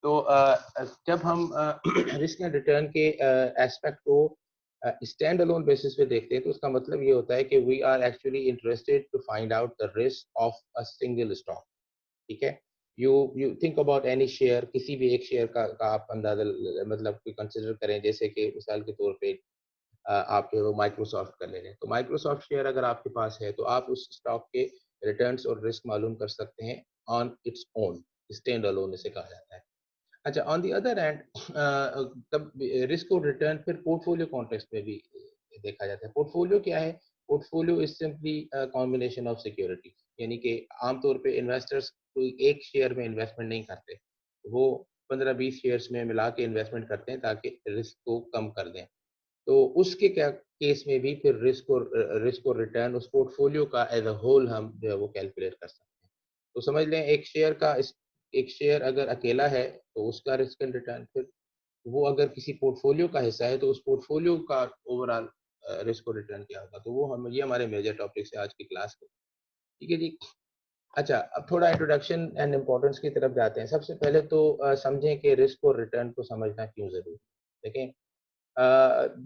तो जब हम रिस्क एंड रिटर्न के एस्पेक्ट को स्टैंड अलोन बेसिस पे देखते हैं तो उसका मतलब ये होता है कि we are actually interested to find out the risk of a single stock. ठीक है। You think about any share, किसी भी एक शेयर का आप अंदाजा मतलब कंसिडर करें, जैसे कि मिसाल के तौर पे आप जो माइक्रोसॉफ्ट का ले लें, तो माइक्रोसॉफ्ट शेयर अगर आपके पास है तो आप उस स्टॉक के रिटर्न्स और रिस्क मालूम कर सकते हैं on its own, stand alone इसे कहा जाता है। अच्छा, ऑन द अदर हैंड तब रिस्क और रिटर्न फिर पोर्टफोलियो कॉन्टेक्स्ट में भी देखा जाता है। पोर्टफोलियो क्या है? Portfolio is simply combination of security, यानी कि आमतौर पे इन्वेस्टर्स कोई एक शेयर में इन्वेस्टमेंट नहीं करते, वो 15-20 शेयर्स में मिला के इन्वेस्टमेंट करते हैं ताकि रिस्क को कम कर दें। तो उसके क्या केस में भी फिर रिस्क और रिटर्न उस पोर्टफोलियो का एज अ होल हम जो है वो कैलकुलेट कर सकते हैं। तो समझ लें एक शेयर अगर अकेला है तो उसका रिस्क एंड रिटर्न, फिर वो अगर किसी पोर्टफोलियो का हिस्सा है तो उस पोर्टफोलियो का ओवरऑल रिस्क और रिटर्न क्या होगा। तो वो हम ये हमारे मेजर टॉपिक्स है आज की क्लास के। ठीक है जी। अच्छा, अब थोड़ा इंट्रोडक्शन एंड इम्पोर्टेंस की तरफ जाते हैं। सबसे पहले तो समझें कि रिस्क और रिटर्न को समझना क्यों ज़रूरी है।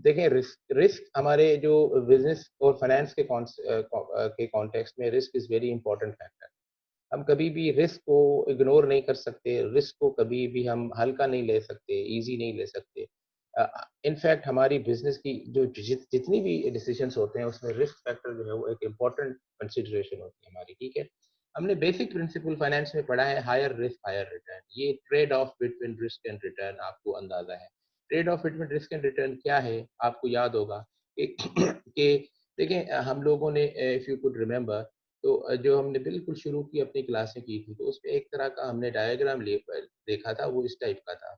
देखें, रिस्क रिस्क हमारे जो बिजनेस और फाइनेंस के कॉन्टेक्स्ट में risk is very important factor. हम कभी भी रिस्क को इग्नोर नहीं कर सकते, रिस्क को कभी भी हम हल्का नहीं ले सकते, ईज़ी नहीं ले सकते। इनफैक्ट हमारी बिज़नेस की जो जितनी भी डिसीजंस होते हैं उसमें रिस्क फैक्टर जो है वो एक इम्पोर्टेंट कंसिडरेशन होती है हमारी, ठीक है? हमने बेसिक प्रिंसिपल फाइनेंस में पढ़ा है, हायर रिस्क हायर रिटर्न। ये trade off between risk and return आपको अंदाज़ा है। Trade off between risk and return क्या है? आपको याद होगा कि कि देखें, हम लोगों ने इफ यू कुड रिमेंबर, तो जो हमने बिल्कुल शुरू की अपनी क्लासें की थी, तो उसमें एक तरह का हमने डायग्राम देखा था, वो इस टाइप का था।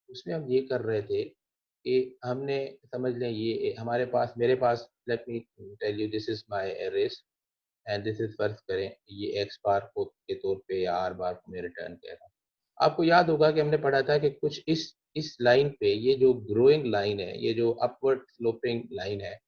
उसमें हम ये कर रहे थे कि हमने समझ लें ये हमारे पास मेरे पास, let me tell you, this is my risk and this is, फर्ज़ करें ये एक्स बार को के तौर पे या आर बार को मैं रिटर्न कह रहा हूँ। आपको याद होगा कि हमने पढ़ा था कि कुछ इस लाइन पे, ये जो ग्रोइंग लाइन है, ये जो अपवर्ड स्लोपिंग लाइन है,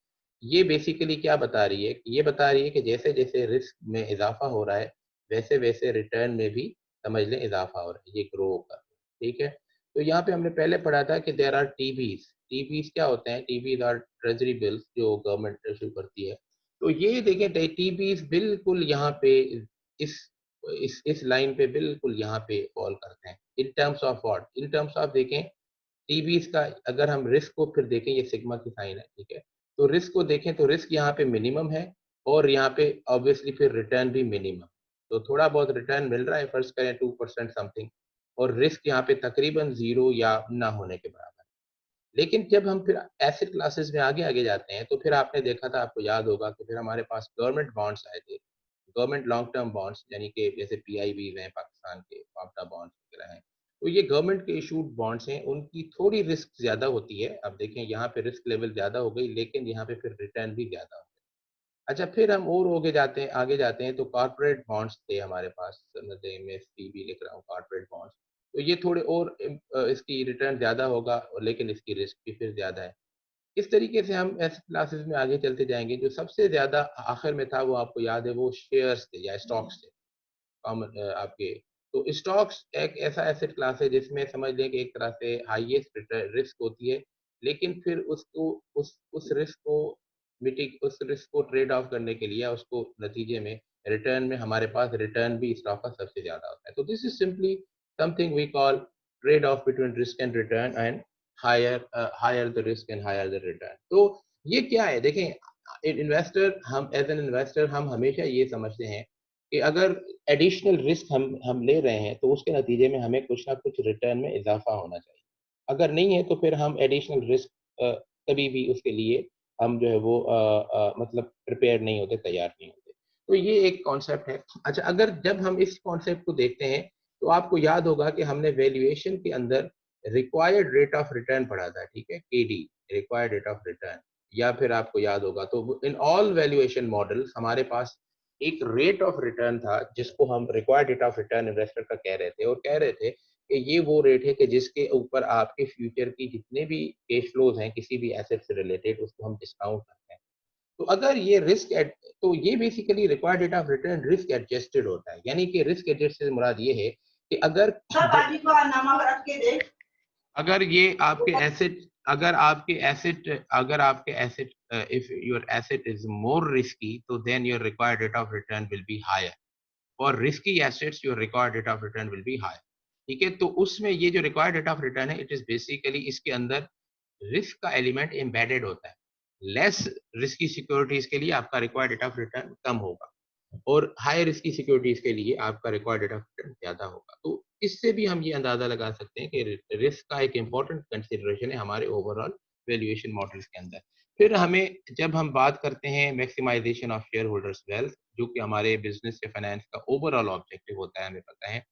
ये बेसिकली क्या बता रही है? ये बता रही है कि जैसे-जैसे रिस्क में इज़ाफ़ा हो रहा है, वैसे-वैसे रिटर्न में भी समझ लें इज़ाफ़ा हो रहा है, ये ग्रो कर रहा है, ठीक है? तो यहाँ पे हमने पहले पढ़ा था कि देयर आर टीबीज़। टीबीज़ क्या होते हैं? टीबीज़ आर ट्रेज़री बिल्स जो गवर्नमेंट इश्यू करती है। तो ये देखें, टीबीज़ बिल्कुल यहाँ पे इस इस लाइन पे बिल्कुल यहाँ पे फॉल करते हैं। In terms of what? In terms of देखें, टीबीज़ का अगर हम रिस्क को फिर देखें, ये सिग्मा की साइन है, ठीक है? तो रिस्क को देखें तो रिस्क यहाँ पे मिनिमम है और यहाँ पे ऑब्वियसली फिर रिटर्न भी मिनिमम। तो थोड़ा बहुत रिटर्न मिल रहा है, फर्ज़ करें 2% समथिंग, और रिस्क यहाँ पे तकरीबन 0 या ना होने के बराबर। लेकिन जब हम फिर एसेट क्लासेस में आगे-आगे जाते हैं, तो फिर आपने देखा था, आपको याद होगा कि फिर हमारे पास गवर्नमेंट बॉन्ड्स आए थे। गवर्नमेंट लॉन्ग टर्म बॉन्ड्स, यानी कि जैसे पीआईबीज़ हैं पाकिस्तान के, आपटा बॉन्ड्स वगैरह हैं। तो ये गवर्नमेंट के इश्यूड बॉन्ड्स हैं, उनकी थोड़ी रिस्क ज़्यादा होती है। अब देखें, यहाँ पे रिस्क लेवल ज़्यादा हो गई, लेकिन यहाँ पे फिर रिटर्न भी ज़्यादा हो गई। अच्छा, फिर हम और आगे जाते हैं तो कॉर्पोरेट बॉन्ड्स थे हमारे पास, मतलब मैं एसपीबी लिख रहा हूँ, कॉर्पोरेट बॉन्ड्स। तो ये थोड़े और इसकी रिटर्न ज़्यादा होगा, लेकिन इसकी रिस्क भी फिर ज़्यादा है। इस तरीके से हम ऐसे क्लासेस में आगे चलते जाएँगे। जो सबसे ज़्यादा आखिर में था, वो आपको याद है, वो शेयर्स थे या स्टॉक्स थे। कॉमन आपके, तो स्टॉक्स एक ऐसा एसेट क्लास है जिसमें समझ लें कि एक तरह से हाईएस्ट रिस्क होती है, लेकिन फिर उसको उस रिस्क को उस रिस्क को ट्रेड ऑफ करने के लिए, उसको नतीजे में रिटर्न में हमारे पास रिटर्न भी स्टॉक का सबसे ज़्यादा होता है। तो this is simply something we call trade off between risk and return, and higher the risk and higher the return. तो ये क्या है? देखें, इन्वेस्टर, हम एज़ एन इन्वेस्टर हम हमेशा ये समझते हैं कि अगर एडिशनल रिस्क हम ले रहे हैं, तो उसके नतीजे में हमें कुछ ना कुछ रिटर्न में इज़ाफ़ा होना चाहिए। अगर नहीं है, तो फिर हम एडिशनल रिस्क कभी भी उसके लिए हम जो है वो मतलब प्रिपेयर नहीं होते, तैयार नहीं होते। तो ये एक कॉन्सेप्ट है। अच्छा, अगर जब हम इस कॉन्सेप्ट को देखते हैं, तो आपको याद होगा कि हमने वैल्यूएशन के अंदर रिक्वायर्ड रेट ऑफ रिटर्न पढ़ा था, ठीक है? KD, required rate of return. या फिर आपको याद होगा, तो इन ऑल वैल्यूएशन मॉडल्स हमारे पास एक रेट ऑफ रिटर्न था, जिसको हम required rate of return investor का कह रहे थे, और कह रहे थे कि ये वो रेट है कि जिसके ऊपर आपके फ्यूचर की जितने भी कैश फ्लोज हैं किसी भी एसेट से रिलेटेड, उसको हम डिस्काउंट करते हैं। तो अगर ये रिस्क एड तो ये basically required rate of return risk adjusted होता है, यानी कि रिस्क एडजस्टेड से मुराद ये है कि अगर अगर ये आपके asset if your asset is more risky, तो then your required rate of return will be higher. For risky assets your required rate of return will be higher. ठीक है, तो उसमें ये जो required rate of return है, it is basically इसके अंदर रिस्क का एलिमेंट एम्बेडेड होता है. लेस रिस्की सिक्योरिटीज के लिए आपका रिक्वायर्ड रेट ऑफ रिटर्न कम होगा और हाई रिस्की सिक्योरिटीज के लिए आपका रिक्वायर्ड रेट ऑफ रिटर्न ज्यादा होगा. तो इससे भी हम ये अंदाजा लगा सकते हैं कि रिस्क का एक इंपॉर्टेंट कंसिडरेशन है हमारे ओवरऑल वैल्यूएशन मॉडल्स के अंदर. फिर हमें जब हम बात करते हैं maximisation of share holders wealth, जो कि हमारे बिजनेस या फाइनेंस का ओवरऑल ऑब्जेक्टिव होता है, हमें पता है,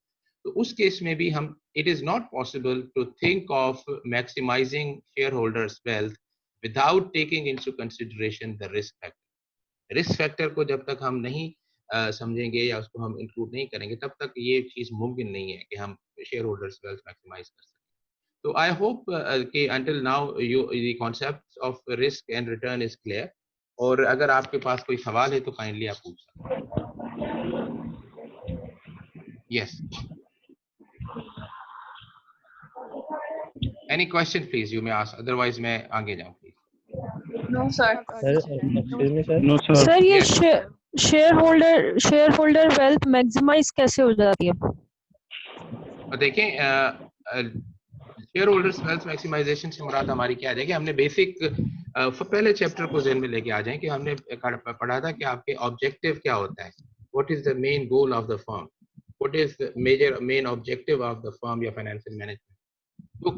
तो उस केस में भी हम it is not possible to think of maximising share holders wealth without taking into consideration the risk factor. Risk factor को जब तक हम नहीं समझेंगे या उसको हम इंक्लूड नहीं करेंगे, तब तक ये चीज मुमकिन नहीं है कि हम शेयर होल्डर्स वेल्थ मैक्सिमाइज कर सकें. तो आई होप कि until now you the concept of risk and return is clear. और अगर आपके पास कोई सवाल है तो काइंडली आप पूछ सकते हैं. Yes, any question please you may ask, otherwise मैं आगे जाऊं please. No sir. Excuse me sir. No sir. Sir ये Yes. Share holder wealth maximise कैसे हो जाती है? और देखें, शेयर होल्डर्स वेल्थ मैक्सिमाइजेशन से मुराद हमारी क्या है कि हमने बेसिक पहले चैप्टर को ज़हन में लेके आ जाएं कि हमने पढ़ा था कि आपके ऑब्जेक्टिव क्या होता है, what is the main goal of the firm, what is the main objective of the firm या फाइनेंशियल मैनेजमेंट. तो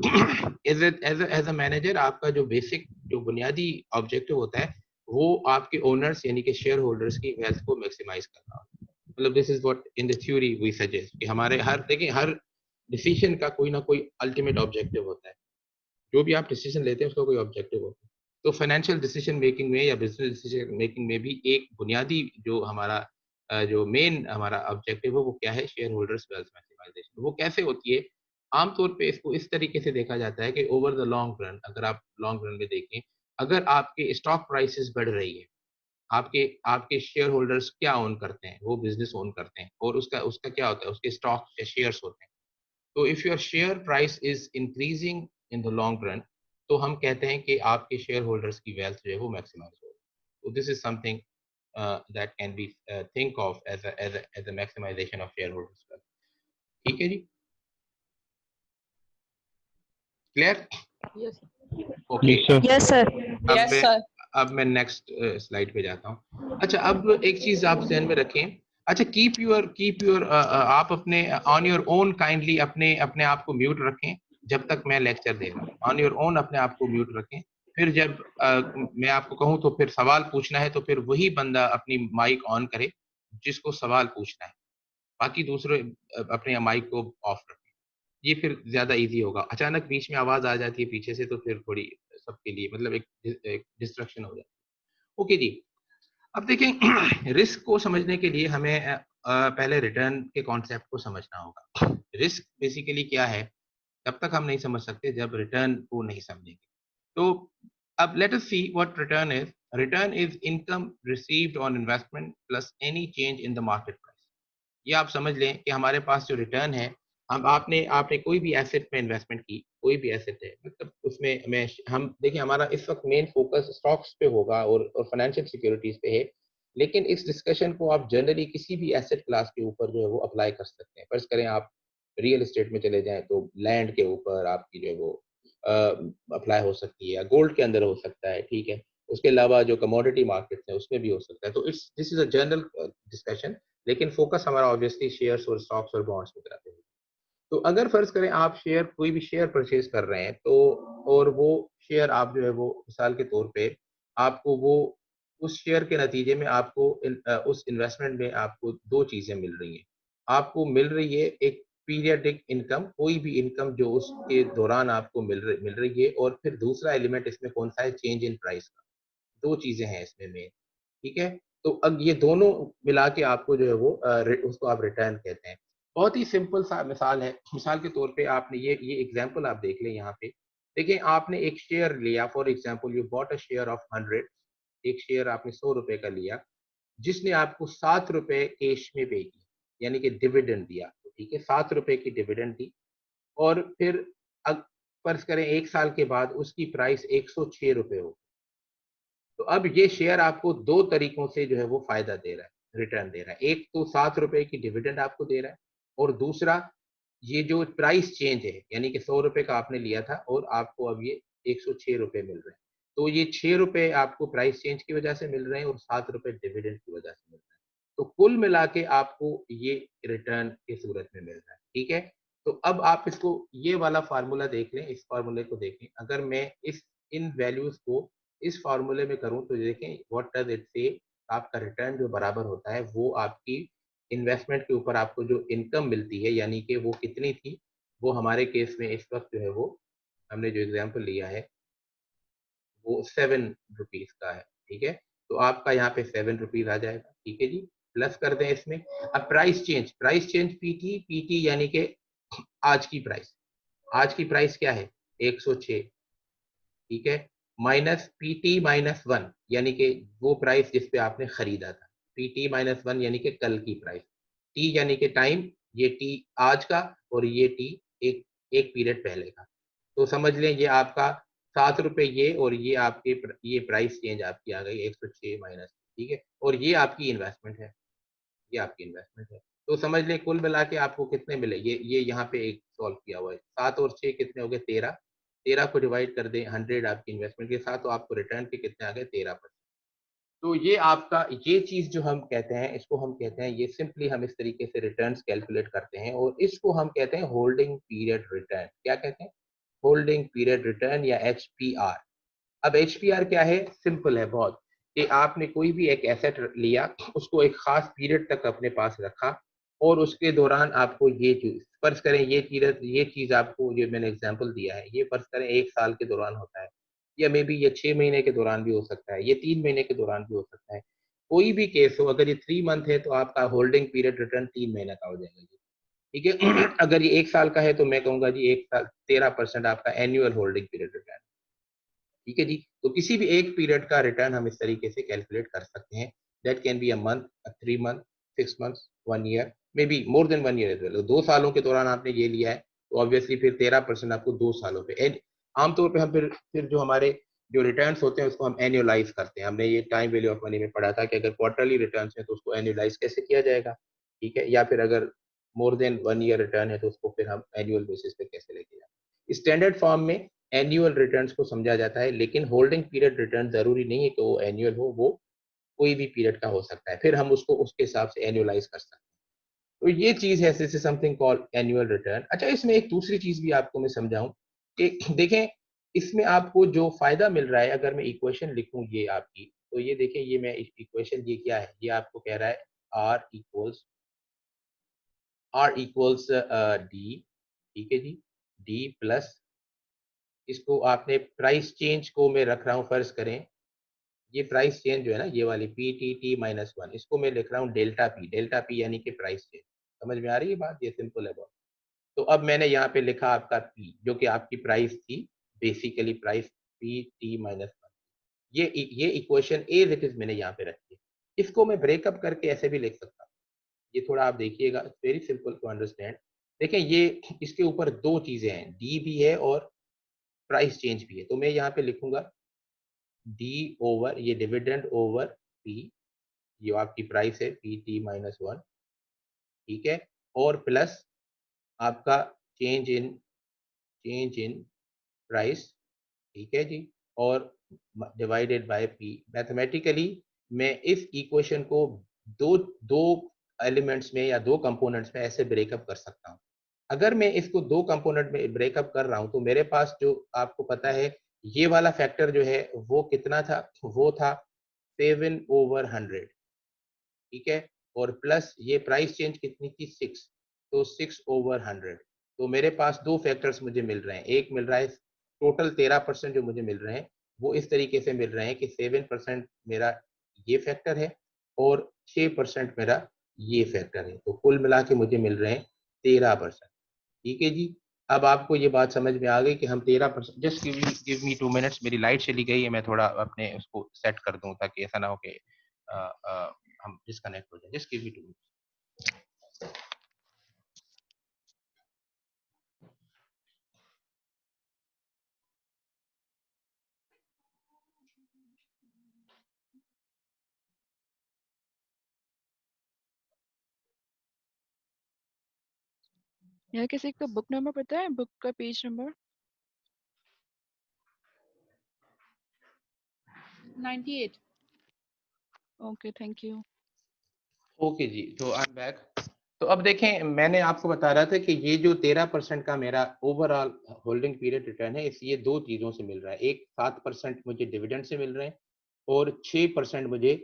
एज अ मैनेजर आपका जो बेसिक जो बुनियादी ऑब्जेक्टिव होता है वो आपके ओनर्स यानी कि शेयर होल्डर्स की वेल्थ को मैक्सिमाइज करना. मतलब this is what in the theory we suggest कि हमारे हर डिसीजन का कोई ना कोई अल्टीमेट ऑब्जेक्टिव होता है. जो भी आप डिसीजन लेते हैं उसका कोई ऑब्जेक्टिव होता है. तो फाइनेंशियल डिसीजन मेकिंग में या बिजनेस डिसीजन मेकिंग में भी एक बुनियादी जो हमारा जो मेन हमारा ऑब्जेक्टिव है वो क्या है, शेयर होल्डर्स वेल्थ मैक्सिमाइजेशन. वो कैसे होती है? आमतौर पे इसको इस तरीके से देखा जाता है कि ओवर द लॉन्ग रन, अगर आप लॉन्ग रन में देखें, अगर आपके स्टॉक प्राइसेस बढ़ रही है, आपके आपके शेयर होल्डर्स क्या ओन करते हैं, वो बिजनेस ओन करते हैं और उसका उसका क्या होता है, उसके स्टॉक या शेयर्स होते हैं. तो if your share price is increasing in the long run, तो हम कहते हैं कि आपके शेयर होल्डर्स की वेल्थ जो है वो मैक्सिमाइज हो. तो this is something that can be think of as a maximisation of share holders wealth. ठीक है जी, क्लियर? Okay, yes sir. अब मैं नेक्स्ट स्लाइड पे जाता हूँ. अच्छा, अब एक चीज आप ध्यान में रखें. अच्छा, कीप योर आप अपने ऑन योर ओन काइंडली अपने अपने आप को म्यूट रखें जब तक मैं लेक्चर दे रहा हूँ. ऑन योर ओन अपने आप को म्यूट रखें. फिर जब मैं आपको कहूँ तो फिर सवाल पूछना है तो फिर वही बंदा अपनी माइक ऑन करे जिसको सवाल पूछना है, बाकी दूसरे अपने माइक को ऑफ रखें. ये फिर ज्यादा इजी होगा. अचानक बीच में आवाज आ जाती है पीछे से तो फिर थोड़ी सबके लिए मतलब एक डिस्ट्रक्शन हो जाती है. ओके जी, अब देखें रिस्क को समझने के लिए हमें पहले रिटर्न के कॉन्सेप्ट को समझना होगा. रिस्क बेसिकली क्या है तब तक हम नहीं समझ सकते जब रिटर्न को नहीं समझेंगे. तो अब let us see what return is. Return is income received on investment plus any change in the market price. ये आप समझ लें कि हमारे पास जो रिटर्न है, हम आपने आपने कोई भी एसेट में इन्वेस्टमेंट की, कोई भी एसेट है मतलब उसमें मैं हम देखिए हमारा इस वक्त मेन फोकस स्टॉक्स पे होगा और फाइनेंशियल सिक्योरिटीज पे है, लेकिन इस डिस्कशन को आप जनरली किसी भी एसेट क्लास के ऊपर जो है वो अप्लाई कर सकते हैं. फर्ज करें आप रियल एस्टेट में चले जाएं तो लैंड के ऊपर आपकी जो है वो अप्लाई हो सकती है, या गोल्ड के अंदर हो सकता है. ठीक है, उसके अलावा जो कमोडिटी मार्केट्स है उसमें भी हो सकता है. तो it's this is a general discussion, लेकिन फोकस हमारा ऑब्वियसली शेयर्स और स्टॉक्स और बॉन्ड्स पे कराते हैं. तो अगर फर्ज करें आप शेयर कोई भी शेयर परचेज कर रहे हैं तो और वो शेयर आप जो है वो मिसाल के तौर पे आपको वो उस शेयर के नतीजे में आपको उस इन्वेस्टमेंट में आपको दो चीजें मिल रही हैं. आपको मिल रही है एक पीरियडिक इनकम, कोई भी इनकम जो उसके दौरान आपको मिल रही है, और फिर दूसरा एलिमेंट इसमें कौन सा है, चेंज इन प्राइस का. दो चीजें हैं इसमें मेन. ठीक है, तो अब ये दोनों मिला के आपको जो है वो उसको आप रिटर्न कहते हैं. बहुत ही सिंपल सा मिसाल है. मिसाल के तौर पे आपने ये एग्जांपल आप देख लें यहाँ पे. देखिए आपने एक शेयर लिया, for example you bought a share of 100. एक शेयर आपने 100 रुपए का लिया जिसने आपको 7 रुपए कैश में पे किया, यानी कि डिविडेंड दिया. तो ठीक है, 7 रुपए की डिविडेंड दी और फिर फर्ज करें 1 साल के बाद उसकी प्राइस 106 रुपए हो, तो अब ये शेयर आपको 2 तरीकों से जो है वो फायदा दे रहा है, रिटर्न दे रहा है। एक तो 7 रुपए की डिविडेंड आपको दे रहा है, और दूसरा ये जो प्राइस चेंज है, यानी कि 100 रुपए का आपने लिया था और आपको अब ये 106 रुपए मिल रहे हैं। तो ये 6 रुपए आपको प्राइस चेंज की वजह से मिल रहे हैं और 7 रुपए डिविडेंड की वजह से मिल रहे हैं। तो कुल मिला के आपको ये रिटर्न की सूरत में मिल रहा है, ठीक है? तो अब आप इसको ये वाला फार्मूला देख लें, इस फार्मूले को देखें। अगर मैं इस इन वैल्यूज को इस फार्मूले में करूं तो देखें व्हाट डज इट से, आपका रिटर्न जो बराबर होता है वो आपकी इन्वेस्टमेंट के ऊपर आपको जो इनकम मिलती है, यानी कि वो कितनी थी, वो हमारे केस में इस वक्त जो है वो हमने जो एग्जांपल लिया है वो 7 रुपीज का है, ठीक है? तो आपका यहाँ पे 7 रुपीज आ जाएगा, ठीक है जी। प्लस कर दें इसमें। अब प्राइस चेंज पीटी, पीटी यानी कि आज की प्राइस, आज की प्राइस क्या है 106, ठीक है, माइनस पीटी माइनस 1 यानी कि वो प्राइस जिस पे आपने खरीदा था, पीटी माइनस 1 यानी कि कल की प्राइस, टी यानी कि टाइम, ये टी आज का और ये टी एक एक पीरियड पहले का। तो समझ लें ये आपका 7 रुपए ये, और ये आपके ये प्राइस चेंज आपकी आ गई 106 माइनस, ठीक है, और ये आपकी इन्वेस्टमेंट है, ये आपकी इन्वेस्टमेंट है। तो समझ लें कुल मिला के आपको कितने मिले, ये यहाँ पे एक सॉल्व किया हुआ है, 7 और 6 कितने हो गए 13, 13 को डिवाइड कर दें 100 आपकी इन्वेस्टमेंट के साथ, तो आपको रिटर्न के कितने आ गए 13%। तो ये आपका ये चीज जो हम कहते हैं इसको हम कहते हैं, ये सिंपली हम इस तरीके से रिटर्न्स कैलकुलेट करते हैं, और इसको हम कहते हैं होल्डिंग पीरियड रिटर्न। क्या कहते हैं? होल्डिंग पीरियड रिटर्न या एचपीआर। अब एचपीआर क्या है? सिंपल है बहुत, कि आपने कोई भी एक एसेट लिया, उसको एक खास पीरियड तक अपने पास रखा, और उसके दौरान आपको ये चीज, फर्ज करें ये चीज आपको जो मैंने एग्जांपल दिया है, ये फर्ज करें 1 साल के दौरान होता है, या मे बी ये 6 महीने के दौरान भी हो सकता है, ये 3 महीने के दौरान भी हो सकता है। कोई भी केस हो, अगर ये 3 मंथ है तो आपका होल्डिंग पीरियड रिटर्न 3 महीने का हो जाएगा जी, ठीक है। अगर ये 1 साल का है तो मैं कहूंगा जी 1 साल 13% आपका एनुअल होल्डिंग पीरियड रिटर्न, ठीक है जी। तो किसी भी एक पीरियड का रिटर्न हम इस तरीके से कैलकुलेट कर सकते हैं। That can be a month, 3 month, 6 months, 1 year, may be more than 1 year as well. 2 सालों के दौरान आपने ये लिया है तो ऑब्वियसली फिर 13% आपको 2 सालों पे। आमतौर पर हम फिर जो हमारे जो रिटर्न होते हैं उसको हम एनुअलाइज करते हैं। हमने ये टाइम वैल्यू ऑफ मनी में पढ़ा था कि अगर क्वार्टरली रिटर्न है तो उसको एनुअलाइज कैसे किया जाएगा, ठीक है, या फिर अगर मोर देन 1 ईयर रिटर्न है तो उसको फिर हम एनुअल बेसिस पे कैसे लेके जाए। स्टैंडर्ड फॉर्म में एनुअल रिटर्न्स को समझा जाता है, लेकिन होल्डिंग पीरियड रिटर्न जरूरी नहीं है कि वो एनुअल हो, वो कोई भी पीरियड का हो सकता है, फिर हम उसको उसके हिसाब से एनुअलाइज कर सकते हैं। तो ये चीज है, this is something called annual return. अच्छा, इसमें एक दूसरी चीज भी आपको मैं समझाऊं कि देखें इसमें आपको जो फायदा मिल रहा है, अगर मैं इक्वेशन लिखूं ये आपकी, तो ये देखें, ये मैं इक्वेशन, ये क्या है, ये आपको कह रहा है आर इक्वल्स डी, ठीक है जी, डी प्लस, इसको आपने प्राइस चेंज को मैं रख रहा हूँ, फर्ज करें ये प्राइस चेंज जो है ना, ये वाली पी टी टी माइनस 1, इसको मैं लिख रहा हूँ डेल्टा पी यानी कि प्राइस चेंज। समझ में आ रही है बात? ये सिंपल है बहुत। तो अब मैंने यहाँ पे लिखा आपका पी, जो कि आपकी प्राइस थी, basically price P T minus 1। ये इक्वेशन एज इट इज मैंने यहाँ पे रखी है। इसको मैं ब्रेकअप करके ऐसे भी लिख सकता हूँ। ये थोड़ा आप देखिएगा, वेरी सिंपल टू अंडरस्टैंड। देखें ये इसके ऊपर दो चीजें हैं, डी भी है और प्राइस चेंज भी है। तो मैं यहाँ पे लिखूंगा डी ओवर ये डिविडेंड ओवर पी, ये आपकी प्राइस है पी टी माइनस 1, ठीक है, और प्लस आपका चेंज इन प्राइस, ठीक है जी, और डिवाइडेड बाय पी। मैथमेटिकली मैं इस इक्वेशन को दो दो एलिमेंट्स में या दो कंपोनेंट्स में ऐसे ब्रेकअप कर सकता हूँ। अगर मैं इसको दो कंपोनेंट में ब्रेकअप कर रहा हूँ तो मेरे पास जो आपको पता है, ये वाला फैक्टर जो है वो कितना था, वो था 7/100, ठीक है, और प्लस ये प्राइस चेंज कितनी थी 6, तो 6/100। तो मेरे पास दो फैक्टर्स मुझे मिल रहे हैं, एक मिल रहा है टोटल 13% जो मुझे मिल रहे हैं, वो इस तरीके से मिल रहे हैं कि 7% मेरा ये फैक्टर है और 6% मेरा ये फैक्टर है, तो कुल मिला के मुझे मिल रहे हैं 13%, ठीक है जी। अब आपको ये बात समझ में आ गई कि हम 13%, जस्ट गिव मी 2 मिनट्स, मेरी लाइट चली गई है, मैं थोड़ा अपने उसको सेट कर दूं ताकि ऐसा ना हो कि हम डिस्कनेक्ट हो जाए। Just give me 2 minutes. या किसी को बुक नंबर पता है, बुक का page number? 98. Okay, thank you. Okay जी, तो आई एम बैक। तो अब देखें, मैंने आपको बता रहा था कि ये जो 13% का मेरा ओवरऑल होल्डिंग पीरियड रिटर्न है, इस ये दो चीजों से मिल रहा है। एक 7% मुझे डिविडेंड से मिल रहे हैं और 6% मुझे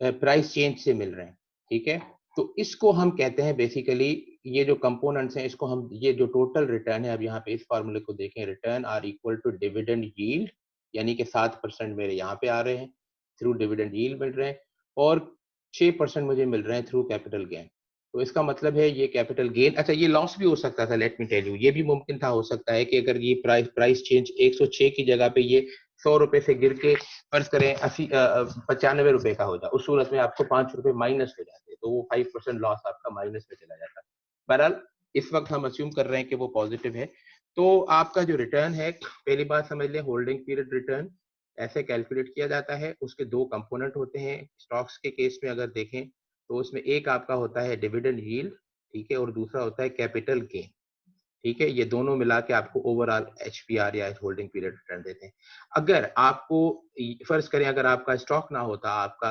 प्राइस चेंज से मिल रहे हैं। ठीक है, तो इसको हम कहते हैं बेसिकली, ये जो कंपोनेंट्स हैं इसको हम, ये जो टोटल रिटर्न है, अब यहाँ पे इस फार्मूले को देखें, return are equal to dividend yield, यानी कि 7% मेरे यहाँ पे आ रहे हैं थ्रू डिविडेंड यील्ड मिल रहे हैं, और 6% मुझे मिल रहे हैं थ्रू कैपिटल गेन। तो इसका मतलब है ये कैपिटल गेन, अच्छा ये लॉस भी हो सकता था, लेट मी टेल यू, ये भी मुमकिन था, हो सकता है कि अगर ये प्राइस चेंज 106 की जगह पे ये 100 रुपए से गिर के फर्ज करें 95 रुपए का हो जाए, उस सूरत में आपको 5 रुपए माइनस हो जाते, तो वो 5% लॉस आपका माइनस में चला जाता। बहरहाल इस वक्त हम अस्यूम कर रहे हैं कि वो पॉजिटिव है। तो आपका जो रिटर्न है, पहली बात समझ लें, होल्डिंग पीरियड रिटर्न ऐसे कैलकुलेट किया जाता है। उसके दो कंपोनेंट होते हैं। स्टॉक्स के केस में अगर देखें तो उसमें एक आपका होता है डिविडेंड यील्ड, ठीक है, और दूसरा होता है कैपिटल गेन। ठीक है, ये दोनों मिला के आपको ओवरऑल एचपीआर या होल्डिंग पीरियड रिटर्न देते हैं। अगर आपको फर्ज करें, अगर आपका स्टॉक ना होता, आपका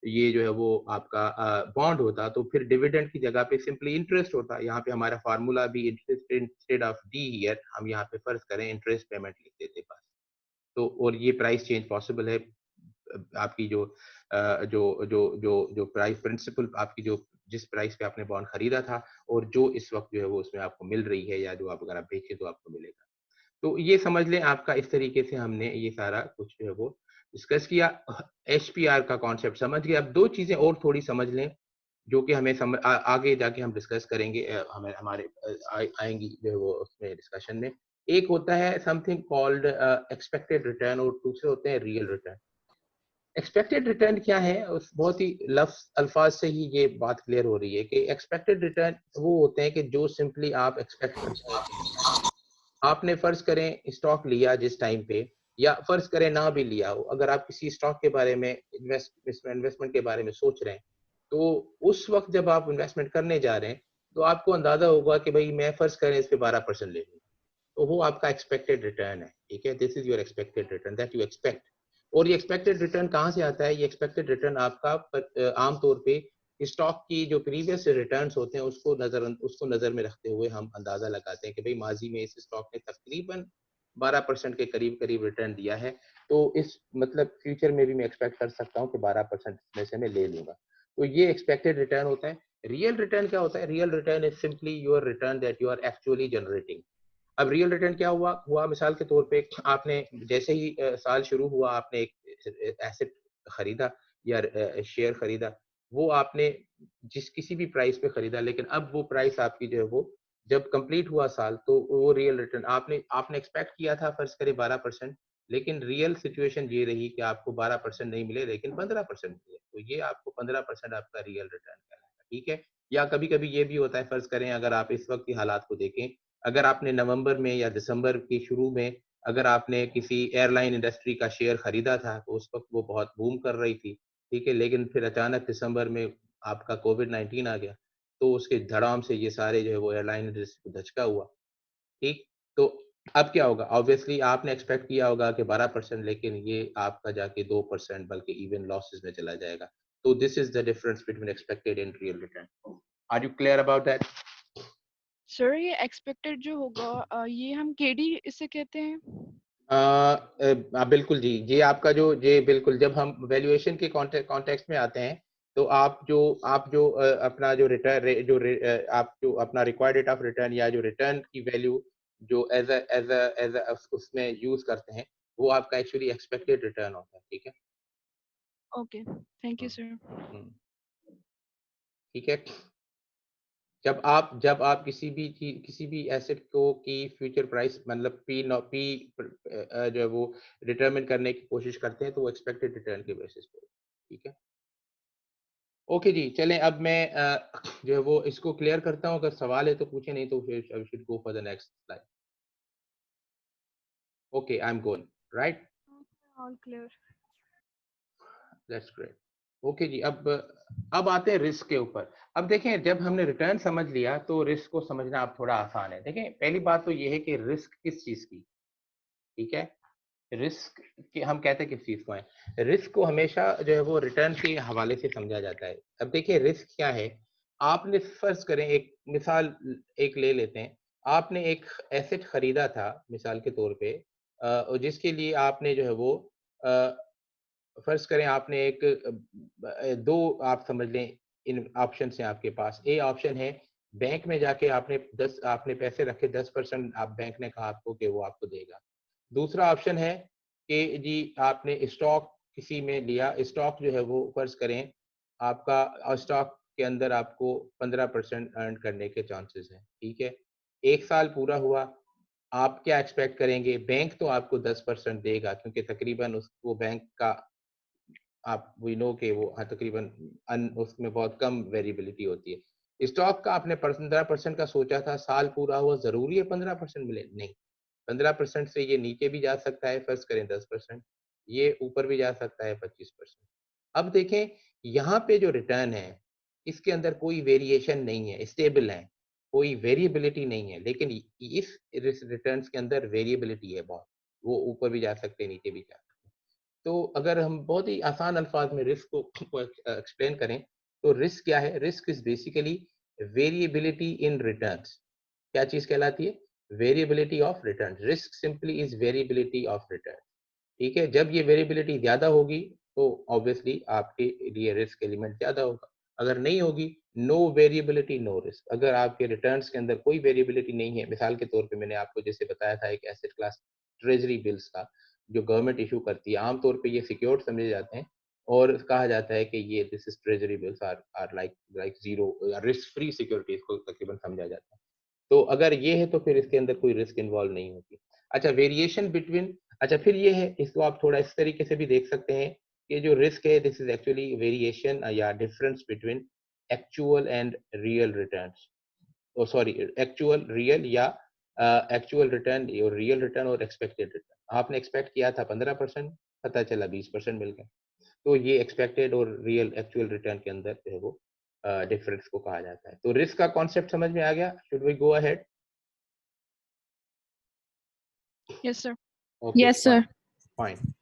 ये जो है वो आपका बॉन्ड होता, तो फिर डिविडेंड की जगह पे सिंपली इंटरेस्ट होता। यहाँ पे हमारा फार्मूला भी interest instead of D here, हम यहाँ पे फर्ज करें इंटरेस्ट पेमेंट लिख देते पास। तो और ये प्राइस चेंज पॉसिबल है, आपकी जो जो जो जो जो प्राइस प्रिंसिपल, आपकी जो जिस प्राइस पे आपने बॉन्ड खरीदा था और जो इस वक्त जो है वो उसमें आपको मिल रही है, या जो आप अगर आप बेचे तो आपको मिलेगा। तो ये समझ लें आपका, इस तरीके से हमने ये सारा कुछ जो है वो डिस्कस किया। एचपीआर का कॉन्सेप्ट समझ गए। अब दो चीजें और थोड़ी समझ लें जो कि हमें आगे जाके हम डिस्कस करेंगे, हमें हमारे आएंगी जो है वो उसमें डिस्कशन में। एक होता है समथिंग कॉल्ड एक्सपेक्टेड रिटर्न, और दूसरे होते हैं रियल रिटर्न। एक्सपेक्टेड रिटर्न क्या है, उस बहुत ही लफ्ज अल्फाज से ही ये बात क्लियर हो रही है कि एक्सपेक्टेड रिटर्न वो होते हैं कि जो सिंपली आप एक्सपेक्ट करते हैं। आपने फर्ज करें स्टॉक लिया जिस टाइम पे, या फर्ज करें ना भी लिया हो, अगर आप किसी स्टॉक के बारे में इन्वेस्टमेंट के बारे में सोच रहे हैं, तो उस वक्त जब आप इन्वेस्टमेंट करने जा रहे हैं तो आपको अंदाजा होगा कि भाई मैं फर्ज करें इस पे 12% ले लूंगा, तो वो आपका एक्सपेक्टेड रिटर्न है। ठीक है, this is your expected return that you expect. और ये एक्सपेक्टेड रिटर्न कहाँ से आता है? ये एक्सपेक्टेड रिटर्न आपका आमतौर पे स्टॉक की जो प्रीवियस रिटर्न्स होते हैं उसको नजर में रखते हुए हम अंदाजा लगाते हैं कि भाई माजी में इस स्टॉक ने तकरीबन 12% के करीब करीब रिटर्न दिया है, तो इस मतलब फ्यूचर में भी मैं एक्सपेक्ट कर सकता हूँ कि 12% में से मैं ले लूंगा। तो ये एक्सपेक्टेड रिटर्न होता है। रियल रिटर्न क्या होता है? Real return is simply your return that you are actually generating. अब रियल रिटर्न क्या हुआ मिसाल के तौर पे, आपने जैसे ही साल शुरू हुआ, आपने एक एसेट खरीदा या शेयर खरीदा, वो आपने जिस किसी भी प्राइस पे खरीदा, लेकिन अब वो प्राइस आपकी जो है वो जब कंप्लीट हुआ साल, तो वो रियल रिटर्न आपने आपने एक्सपेक्ट किया था फर्ज करे 12%, लेकिन रियल सिचुएशन ये रही कि आपको 12% नहीं मिले लेकिन 15% मिले, तो ये आपको 15% आपका रियल रिटर्न कहलाएगा। ठीक है, या कभी कभी ये भी होता है, फर्ज करें अगर आप इस वक्त की हालात को देखें, अगर आपने नवंबर में या दिसंबर के शुरू में अगर आपने किसी एयरलाइन इंडस्ट्री का शेयर खरीदा था, तो उस वक्त वो बहुत बूम कर रही थी। ठीक है, लेकिन फिर अचानक दिसंबर में आपका कोविड-19 आ गया, तो उसके धड़ाम से ये सारे जो है वो एयरलाइन इंडस्ट्री को धचका हुआ। ठीक, तो अब क्या होगा? ऑब्वियसली आपने एक्सपेक्ट किया होगा कि 12%, लेकिन ये आपका जाके 2% बल्कि इवन लॉसेस में चला जाएगा। तो this is the difference between expected and real return. Are you clear about that? Sir ये एक्सपेक्टेड जो होगा, ये हम केडी इसे कहते हैं? बिल्कुल जी, ये आपका जो ये बिल्कुल, जब हम वैल्यूएशन के कॉन्टेक्स्ट में आते हैं, तो आप जो अपना जो रिटर्न आप जो अपना रिक्वायर्ड रेट ऑफ रिटर्न या जो रिटर्न की वैल्यू जो एज अ उसमें यूज करते हैं, वो आपका एक्चुअली एक्सपेक्टेड रिटर्न होता है। ठीक है। Okay, thank you hmm, sir. हम्म, ठीक है। जब आप किसी भी एसेट को की फ्यूचर प्राइस मतलब पी जो है वो डिटरमिन करने की कोशिश करते हैं, तो वो एक्सपेक्टेड रिटर्न के बेसिस पे। ठीक है। ओके जी, चलें अब मैं जो है वो इसको क्लियर करता हूँ। अगर सवाल है तो पूछे, नहीं तो फिर I should go for the next slide. Okay, I am going right, all clear. That's great. Okay जी, अब आते हैं रिस्क के ऊपर। अब देखें, जब हमने रिटर्न समझ लिया तो रिस्क को समझना अब थोड़ा आसान है। देखें, पहली बात तो ये है कि रिस्क किस चीज की, ठीक है। रिस्क कि हम कहते हैं किस चीज को है, रिस्क को हमेशा जो है वो रिटर्न के हवाले से समझा जाता है। अब देखिए रिस्क क्या है, आपने फर्ज करें, एक मिसाल एक ले लेते हैं, आपने एक एसेट खरीदा था मिसाल के तौर पे, और जिसके लिए आपने जो है वो फर्ज करें आपने एक दो आप समझ लें इन ऑप्शन हैं आपके पास। ए ऑप्शन है बैंक में जाके आपने पैसे रखे, 10% आप बैंक ने कहा आपको कि वो आपको देगा। दूसरा ऑप्शन है कि जी आपने स्टॉक किसी में लिया, स्टॉक जो है वो फर्ज करें आपका स्टॉक के अंदर आपको 15% अर्न करने के चांसेस हैं, ठीक है। एक साल पूरा हुआ, आप क्या एक्सपेक्ट करेंगे, बैंक तो आपको 10% देगा क्योंकि तकरीबन उस वो बैंक का आप वी नो कि वो तकरीबन उसमें बहुत कम वेरिएबिलिटी होती है। स्टॉक का आपने 15% का सोचा था, साल पूरा हुआ, जरूरी है 15% मिले? नहीं, 15% से ये नीचे भी जा सकता है, फर्ज करें 10%, ये ऊपर भी जा सकता है 25%। अब देखें यहाँ पे जो रिटर्न है इसके अंदर कोई वेरिएशन नहीं है, स्टेबल है, कोई वेरिएबिलिटी नहीं है। लेकिन इस रिटर्न के अंदर वेरिएबिलिटी है बहुत, वो ऊपर भी जा सकते हैं, नीचे भी जा सकते हैं। तो अगर हम बहुत ही आसान अल्फाज में रिस्क को एक्सप्लेन करें तो रिस्क क्या है, risk is basically variability in returns. क्या चीज कहलाती है? Variability of return. Risk simply is variability of return, ठीक है। जब ये वेरिएबिलिटी ज्यादा होगी तो ऑब्वियसली आपके लिए रिस्क एलिमेंट ज्यादा होगा, अगर नहीं होगी नो वेरिएबिलिटी नो रिस्क। अगर आपके रिटर्न्स के अंदर कोई वेरिएबिलिटी नहीं है, मिसाल के तौर पे मैंने आपको जैसे बताया था एक एसेट क्लास ट्रेजरी बिल्स का जो गवर्नमेंट इशू करती है, आमतौर पे ये सिक्योर्ड समझे जाते हैं और कहा जाता है कि ये this is treasury bills are like zero risk free securities को तकरीबन समझा जाता है। तो अगर ये है तो फिर इसके अंदर कोई रिस्क इन्वॉल्व नहीं होती। अच्छा, वेरिएशन बिटवीन, अच्छा फिर ये है, इसको आप थोड़ा इस तरीके से भी देख सकते हैं कि जो रिस्क है दिस इज एक्चुअली वेरिएशन या difference between actual and real returns, oh sorry actual real या एक्चुअल रिटर्न और रियल रिटर्न और एक्सपेक्टेड रिटर्न। आपने एक्सपेक्ट किया था 15%, पता चला 20% मिल गया, तो ये एक्सपेक्टेड और रियल एक्चुअल रिटर्न के अंदर जो है वो डिफरेंस को कहा जाता है। तो रिस्क का कॉन्सेप्ट समझ में आ गया? Should we go ahead? Yes, sir. Okay Yes, fine, sir. Fine.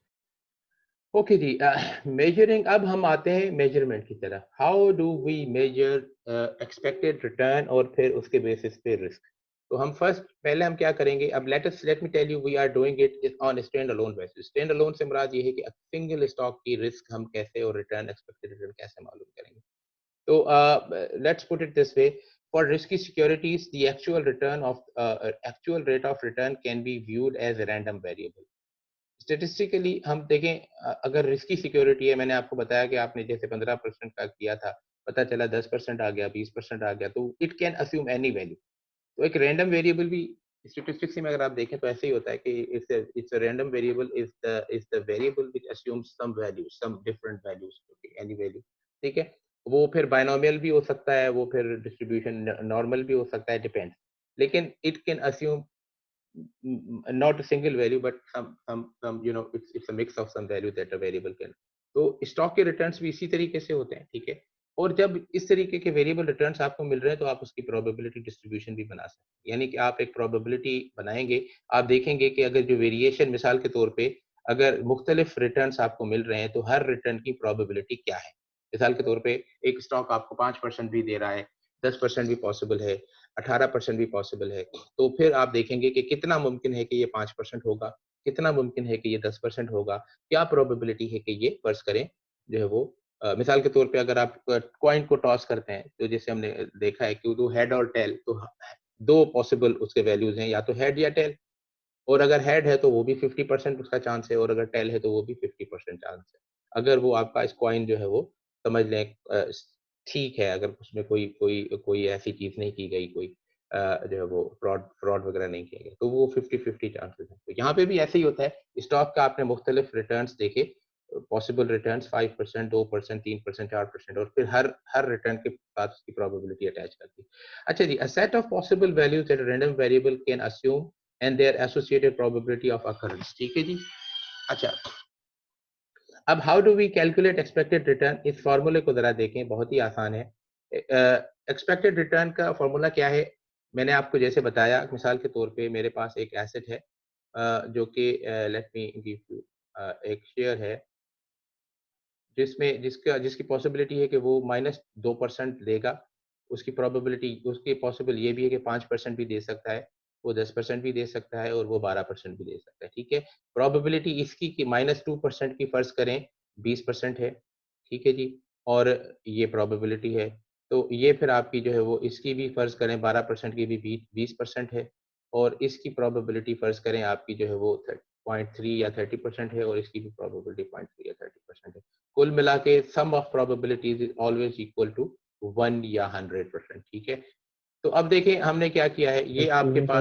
Okay जी, मेजरिंग, अब हम आते हैं मेजरमेंट की तरफ। How do we measure expected return और फिर उसके बेसिस पे रिस्क। तो हम फर्स्ट पहले हम क्या करेंगे, अब let me tell you we are doing it on stand alone basis. Stand alone से मुराद ये है कि सिंगल स्टॉक की रिस्क हम कैसे और रिटर्न एक्सपेक्टेड रिटर्न कैसे मालूम करेंगे। तो let's put it this way, for risky securities the actual rate of return can be viewed as a random variable। Statistically हम देखें, अगर रिस्की सिक्योरिटी है, मैंने आपको बताया कि आपने जैसे 15% का किया था, पता चला 10% आ गया, 20% आ गया, तो it can assume any value. तो एक रैंडम वेरिएबल भी स्टैटिस्टिक्स में अगर आप देखें तो ऐसे ही होता है कि it's a random variable is the variable which assumes some value, some different values, any value, ठीक है। वो फिर बायनोमियल भी हो सकता है, वो फिर डिस्ट्रीब्यूशन नॉर्मल भी हो सकता है, डिपेंड्स। लेकिन it can assume not a single value but some you know it's a mix of some value that a variable can। तो स्टॉक के रिटर्न्स भी इसी तरीके से होते हैं, ठीक है। और जब इस तरीके के वेरिएबल रिटर्न्स आपको मिल रहे हैं तो आप उसकी प्रोबेबिलिटी डिस्ट्रीब्यूशन भी बना सकते हैं, यानी कि आप एक प्रोबेबिलिटी बनाएंगे। आप देखेंगे कि अगर जो वेरिएशन मिसाल के तौर पे अगर मुख्तलिफ रिटर्न्स आपको मिल रहे हैं तो हर रिटर्न की प्रोबेबिलिटी क्या है। मिसाल के तौर पे एक स्टॉक आपको 5% भी दे रहा है, 10% भी पॉसिबल है, 18% भी पॉसिबल है, तो फिर आप देखेंगे कि कितना मुमकिन है कि ये 5% होगा, कितना मुमकिन है कि ये 10% होगा, क्या प्रोबेबिलिटी है कि ये फर्ज करें जो है वो मिसाल के तौर पे अगर आप कॉइन को टॉस करते हैं तो जैसे हमने देखा है कि दो हेड और टेल, तो दो पॉसिबल उसके वैल्यूज हैं, या तो हेड या टेल। और अगर हेड है तो वो भी 50% उसका चांस है, और अगर टेल है तो वो भी 50% चांस है। अगर वो आपका इस कॉइन जो है वो समझ लें ठीक है, अगर उसमें कोई कोई कोई ऐसी चीज नहीं की गई, कोई जो है वो फ्रॉड फ्रॉड वगैरह नहीं किया गया, तो वो 50-50 चांसेस है। तो यहाँ पे भी ऐसे ही होता है, स्टॉक का आपने मुख्तलिफ रिटर्न्स देखे, पॉसिबल रिटर्न्स 5%, 2%, 3%, 4%, और फिर हर रिटर्न के साथ उसकी प्रोबेबिलिटी अटैच करती है। अच्छा जी, a set of possible values that a random variable can assume and their associated probability of occurrence, ठीक है जी। अच्छा, अब how do we calculate expected return, इस फॉर्मूले को जरा देखें, बहुत ही आसान है। एक्सपेक्टेड रिटर्न का फॉर्मूला क्या है, मैंने आपको जैसे बताया, मिसाल के तौर पे मेरे पास एक एसेट है जो कि लेट मी गिव यू एक शेयर है जिसकी पॉसिबिलिटी है कि वो -2% देगा, उसकी प्रोबेबिलिटी, उसकी पॉसिबल ये भी है कि 5% भी दे सकता है, वो 10% भी दे सकता है और वो 12% भी दे सकता है, ठीक है। प्रोबेबिलिटी इसकी कि -2% की फर्ज करें 20% है, ठीक है जी, और ये प्रोबेबिलिटी है। तो ये फिर आपकी जो है वो इसकी भी फर्ज करें 12% की भी 20% है, और इसकी प्रोबेबिलिटी फर्ज करें आपकी जो है वो 0.3 या 30% है, और इसकी भी प्रोबेबिलिटी 0.3 या 30% है। कुल मिला के sum of probabilities is always equal to 1 या 100%, ठीक है। तो अब देखें हमने क्या किया है, ये एक्सक्यूज आपके मी पास